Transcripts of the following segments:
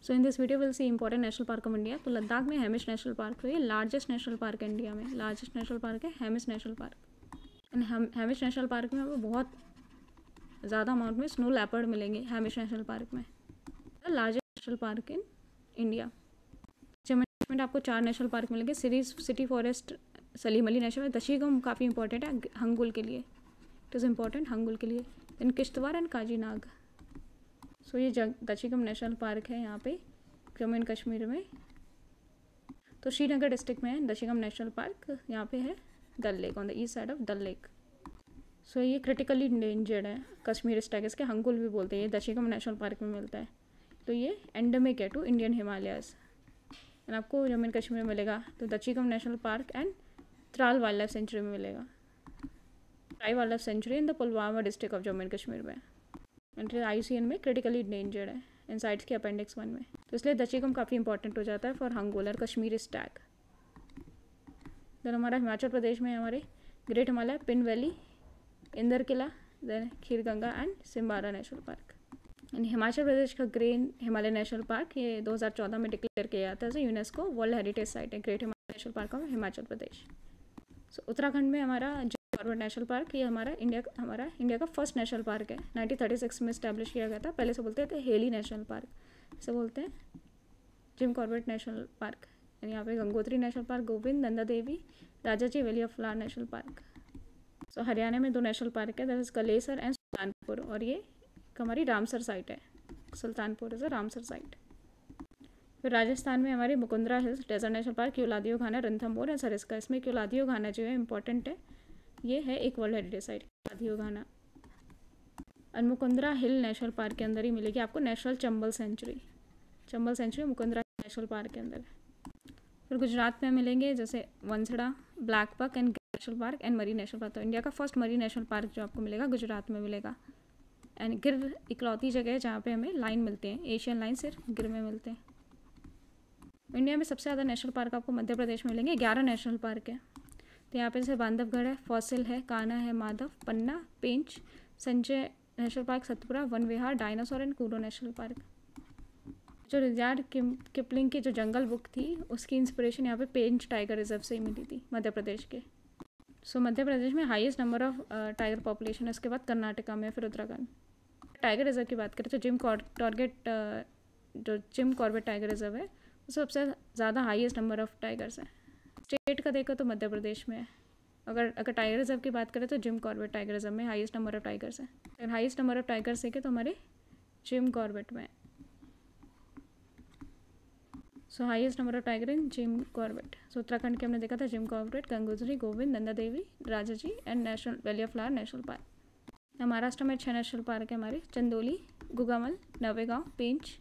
So in this video will see important national park of India. तो लद्दाख में Hemis national park, तो ये largest national park है India में। लार्जेस्ट नेशनल पार्क है Hemis national park. And Hemis national park में आपको बहुत ज़्यादा अमाउंट में स्नो लेपर्ड मिलेंगे हेमिश नेशनल पार्क में। Largest national park in India. Jammu Kashmir आपको 4 नेशनल पार्क मिलेंगे। City forest, Salim Ali national, Dachigam काफ़ी इंपॉर्टेंट है हंगुल के लिए, इट इज़ इम्पॉर्टेंट हंगुल के लिए। Then Kishtwar and Kazinag. So ये दशीगम नेशनल पार्क है यहाँ पे जम्मू एंड कश्मीर में। तो श्रीनगर डिस्ट्रिक्ट में है दशीगम नेशनल पार्क। यहाँ पे है Dal lake, on the east side of Dal lake. So ये क्रिटिकली इंडेंजर्ड है कश्मीर स्टैगस के, हंगुल भी बोलते हैं। ये दशीगम नेशनल पार्क में मिलता है। तो ये एंडेमिक है टू इंडियन हिमालयाज। एंड आपको जम्मू एंड कश्मीर में मिलेगा तो Dachigam national park and Tral wildlife sanctuary में मिलेगा। Tral wildlife sanctuary in the Pulwama district of Jammu and Kashmir में। एंड IUCN में क्रिटिकली इंडेंजर्ड है इन साइट्स के अपेंडिक्स 1 में। तो इसलिए दशीगम काफ़ी इंपॉर्टेंट हो जाता है फॉर हंगुल और कश्मीर स्टैग। देन हमारा हिमाचल प्रदेश में हमारे great Himalaya, Pin valley, Inder Kila, then Khirganga and Simbalbara national park. And Himachal Pradesh का ग्रेट हिमालय नेशनल पार्क ये 2014 में डिक्लेयर किया जाता है यूनेस्को वर्ल्ड हेरिटेज साइट है, great Himalaya national park of Himachal Pradesh. So Uttarakhand में हमारा कॉर्बेट नेशनल पार्क, ये हमारा इंडिया का फर्स्ट नेशनल पार्क है। 1936 में इस्टेब्लिश किया गया था। पहले से बोलते थे हेली नेशनल पार्क, इसे बोलते हैं जिम कॉर्बेट नेशनल पार्क। यहाँ पे Gangotri national park, Govind, Nanda Devi, Rajaji valley of flower national park. So Haryana में 2 नेशनल पार्क है, that is Kalesar and Sultanpur, और ये हमारी रामसर साइट है। Sultanpur is a Ramsar site. फिर राजस्थान में हमारी Mukundra hills desert national park, Keoladeo Ghana, Ranthambore and Sariska. इसमें क्योलादियो घाना जो है इंपॉर्टेंट है, ये है एक वर्ल्ड हेरिटेज साइट क्योलादियो घाना। और मुकुंदरा हिल नेशनल पार्क के अंदर ही मिलेगी आपको national Chambal sanctuary. Chambal sanctuary Mukundra national park के अंदर। फिर गुजरात में मिलेंगे जैसे Vansda, black buck and national park and marine national park. तो इंडिया का फर्स्ट मरी नेशनल पार्क जो आपको मिलेगा गुजरात में मिलेगा। एंड गिर इकलौती जगह है जहाँ पे हमें लाइन मिलते हैं, एशियन लाइन सिर्फ गिर में मिलते हैं। इंडिया में सबसे ज़्यादा नेशनल पार्क आपको मध्य प्रदेश में मिलेंगे, 11 नेशनल पार्क है। तो यहाँ पे जैसे बांधवगढ़ है, फॉसिल है, कान्हा है, Madhav, Panna, Pench, Sanjay national park, Satpura, Van Vihar, dinosaur and Kuno national park. जो रुडयार्ड किपलिंग की जो जंगल बुक थी उसकी इंस्पिरेशन यहाँ पे पेंच टाइगर रिजर्व से ही मिली थी मध्य प्रदेश के। सो मध्य प्रदेश में highest number of tiger population है, उसके बाद कर्नाटका में, फिर उत्तराखंड। टाइगर रिजर्व की बात करें तो जिम कॉर्बेट टाइगर रिजर्व है, सबसे ज़्यादा हाईएस्ट नंबर ऑफ टाइगर्स है। स्टेट का देखो तो मध्य प्रदेश में है। अगर टाइगर रिजर्व की बात करें तो जिम कॉर्बेट टाइगर रिजर्व में हाईएस्ट नंबर ऑफ टाइगर्स है। अगर हाईएस्ट नंबर ऑफ टाइगर्स देखें तो हमारे जिम कॉर्बेट में। So highest number of tiger in Jim Corbett. So Uttarakhand के हमने देखा था Jim Corbett, Gangotri, Govind, Nanda Devi, Rajaji and national valley of flower national park. Maharashtra में 6 नेशनल पार्क है हमारे, Chandoli, Gugamal, Navegaon, Pench,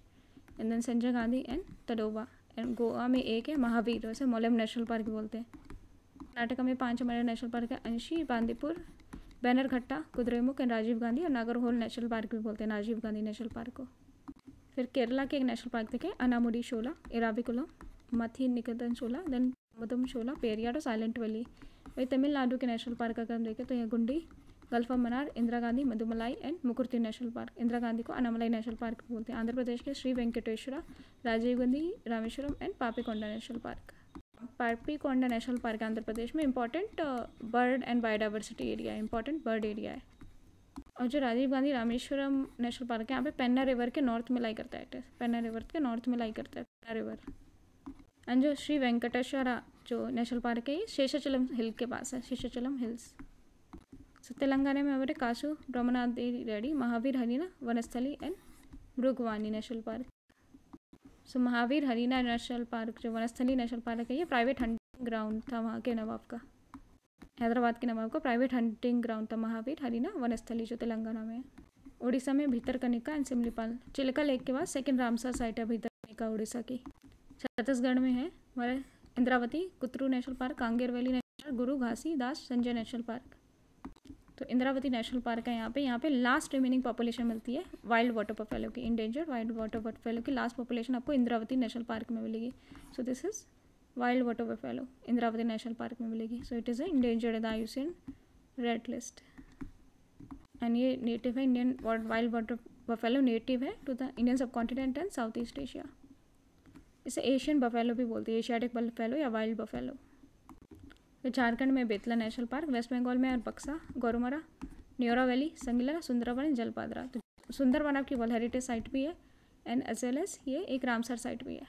and then Sanjay Gandhi and Tadoba. And Goa में 1 है महावीर, वैसे मोलेम नेशनल पार्क बोलते हैं। कर्नाटका में 5 हमारे नेशनल पार्क है, अंशी, बांदीपुर, बैनरघट्टा, कुद्रेमुख एंड राजीव गांधी, और नागरहोल नेशनल पार्क भी बोलते हैं राजीव गांधी नेशनल पार्क को। फिर केरला के एक नेशनल पार्क देखें, अनामुडी शोला, इराविकुलम, मथी निकेतन शोला, देन मदम शोला, पेरियार और साइलेंट वैली। वही तमिलनाडु के नेशनल पार्क अगर हम देखें तो यहाँ Guindy, gulf of Mannar, Indira Gandhi, Mudumalai and Mukurthi national park. Indira Gandhi को अनामलाई नेशनल पार्क बोलते हैं। आंध्र प्रदेश के Shri Venkateswara, Rajiv Gandhi, Rameswaram and Papikonda national park. Papikonda national park Andhra Pradesh में important bird and biodiversity area है, इंपॉर्टेंट बर्ड एरिया है। और जो राजीव गांधी रामेश्वरम नेशनल पार्क है यहाँ पे पेन्ना रिवर के नॉर्थ में लाई करता है, पेन्ना रिवर के नॉर्थ में लाई करता है पेन्ना रिवर। एंड जो श्री वेंकटेश्वरा जो नेशनल पार्क है ये शेषाचलम हिल के पास है, शेषाचलम हिल्स। तेलंगाना में हमारे Kasu, Brahmananda Reddy, Mahavir Harina, Vanasthali and Mrugavani national park. So Mahavir Harina national park जो वनस्थली नेशनल पार्क है ये प्राइवेट हंटिंग ग्राउंड था वहाँ के नवाब का, हैदराबाद के नवाब का प्राइवेट हंटिंग ग्राउंड था महावीर हरीना वनस्थली जो तेलंगाना में है। उड़ीसा में भीतरकनिका एंड सिमलीपाल। चिल्का लेक के बाद सेकेंड रामसर साइट है भीतरकनिका उड़ीसा की। छत्तीसगढ़ में है हमारे Indravati, Kutru national park, Kanger valley national park, Guru Ghasidas Sanjay national park. तो इंद्रावती नेशनल पार्क है यहाँ पे लास्ट रिमेनिंग पॉपुलेशन मिलती है वाइल्ड वाटर बफेलो की, इंडेंजर्ड वाइल्ड वाटर बफेलो की लास्ट पॉपुलेशन आपको इंद्रावती नेशनल पार्क में मिलेगी। So this is wild water buffalo Indravati national park में मिलेगी। So it is endangered in the IUCN red list. And ये नेटिव है, Indian wild water buffalo native है to the Indian सब continent and south east Asia. इसे Asian buffalo भी बोलते हैं, एशियाटिक बफेलो या वाइल्ड बफेलो। फिर झारखंड में बेतला नेशनल पार्क, वेस्ट बंगाल में और बक्सा, गोरुमारा, न्योरा वैली, संगीला, सुंदरबन, जलपादरा। तो सुंदरबन आपकी वर्ल्ड हेरिटेज साइट भी है एंड एज वेल एज ये एक रामसर साइट भी है।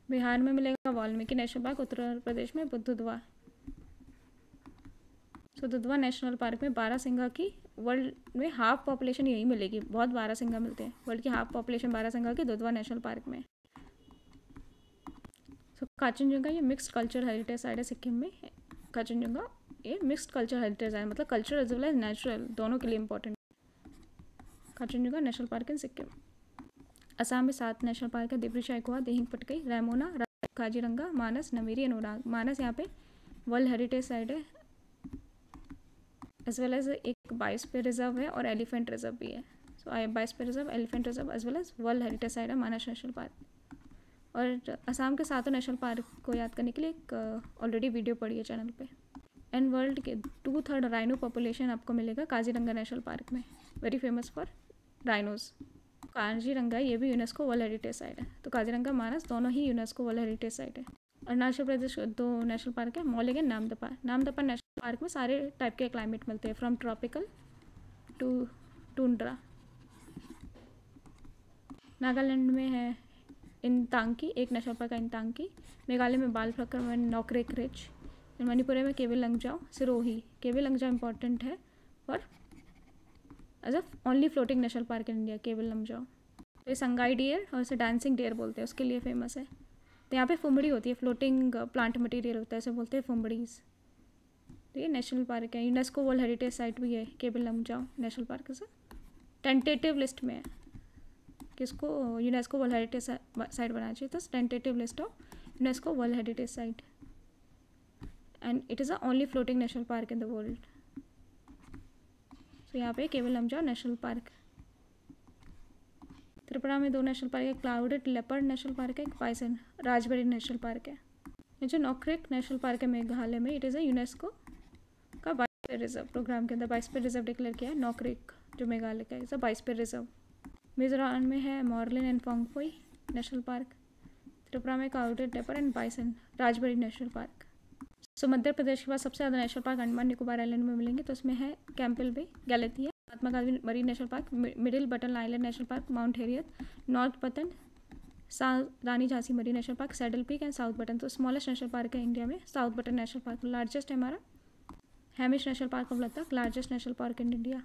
बिहार में मिलेगा वाल्मीकि नेशनल पार्क, उत्तर प्रदेश में बुद्धुदवा। तो दुधवा नेशनल पार्क में बारहसिंगा की वर्ल्ड में हाफ पॉपुलेशन यही मिलेगी, बहुत बारहसिंगा मिलते हैं, वर्ल्ड की हाफ पॉपुलेशन बारहसिंगा की दुधवा नेशनल पार्क में। तो कांचनजंगा ये मिक्स्ड कल्चर हेरिटेज साइट है सिक्किम में। कांचनजंगा ये मिक्स्ड कल्चर हेरिटेज है, मतलब culture as well as natural दोनों के लिए important. Kanchenjunga national park in Sikkim. Assam में 7 नेशनल पार्क है, दिब्रू सैखोवा, दिहिंग पटकाई, रायमोना, काजीरंगा, मानस, नमेरी, अनुराग। मानस यहाँ पे वर्ल्ड हेरिटेज साइट है एज वेल एज एक बायोस्फीयर रिजर्व है और एलिफेंट रिजर्व भी है। So biosphere reserve, elephant reserve as well as world heritage site है मानस नेशनल पार्क। और असम के 7 नेशनल पार्क को याद करने के लिए एक ऑलरेडी वीडियो पड़ी है चैनल पे। एंड वर्ल्ड के 2/3 राइनो पॉपुलेशन आपको मिलेगा काजीरंगा नेशनल पार्क में, very famous for rhinos. Kaziranga ये भी यूनेस्को वर्ल्ड हेरिटेज साइट है। तो काजीरंगा, मानस दोनों ही यूनेस्को वर्ल्ड हेरिटेज साइट है। अरुणाचल प्रदेश 2 नेशनल पार्क है, Mouling and Namdapha. Namdapha national park में सारे टाइप के क्लाइमेट मिलते हैं, from tropical to tundra. Nagaland में है इंतांकी, एक नेशनल पार्क है इंतांकी। मेघालय में बालफ्रकर एंड नॉकरेक रिज। मणिपुर में केबिल लंगजाओ, सिरोही। केबिल लंगजाओ इंपॉर्टेंट है for as a only floating national park in India, Keibul Lamjao. तो ये संगाई डियर और इसे डांसिंग डियर बोलते हैं, उसके लिए फेमस है। तो यहाँ पे फुमड़ी होती है, फ्लोटिंग प्लांट मटेरियल होता है, इसे बोलते हैं फुमड़ीज। तो ये नेशनल पार्क है, यूनेस्को वर्ल्ड हेरिटेज साइट भी है केबिल लंगजाओ नेशनल पार्क से टेंटेटिव लिस्ट में है। किसको यूनेस्को वर्ल्ड हेरिटेज साइट बनाना चाहिए, तो tentative list of UNESCO world heritage site and it is a only floating national park in the world. तो यहाँ पे केबिल लंगजाओ नेशनल पार्क। त्रिपुरा में 2 नेशनल पार्क है, क्लाउडेड लेपर्ड नेशनल पार्क है, एक bison Rajbari national park है। ये जो नॉकरेक नेशनल पार्क है मेघालय में, इट इज़ अ यूनेस्को का बायोस्फीयर रिजर्व प्रोग्राम के अंदर बायोस्फीयर रिजर्व डिक्लेयर किया है नॉकरेक, जो मेघालय का is a biosphere reserve. Mizoram में है Murlen and Phawngpui national park. Tripura में clouded leopard and bison Rajbari national park. So Madhya Pradesh के बाद सबसे ज़्यादा national park Andaman Nicobar island में मिलेंगे, तो उसमें है Campbell Bay, Galathea, Mahatma Gandhi marine national park, middle button island national park, Mount Harriet, north button, Rani Jhansi marine national park, saddle peak and south button. तो स्मॉलेस्ट नेशनल पार्क है इंडिया में south button national park. Largest है हमारा Hamish national park of Ladakh, largest national park in India.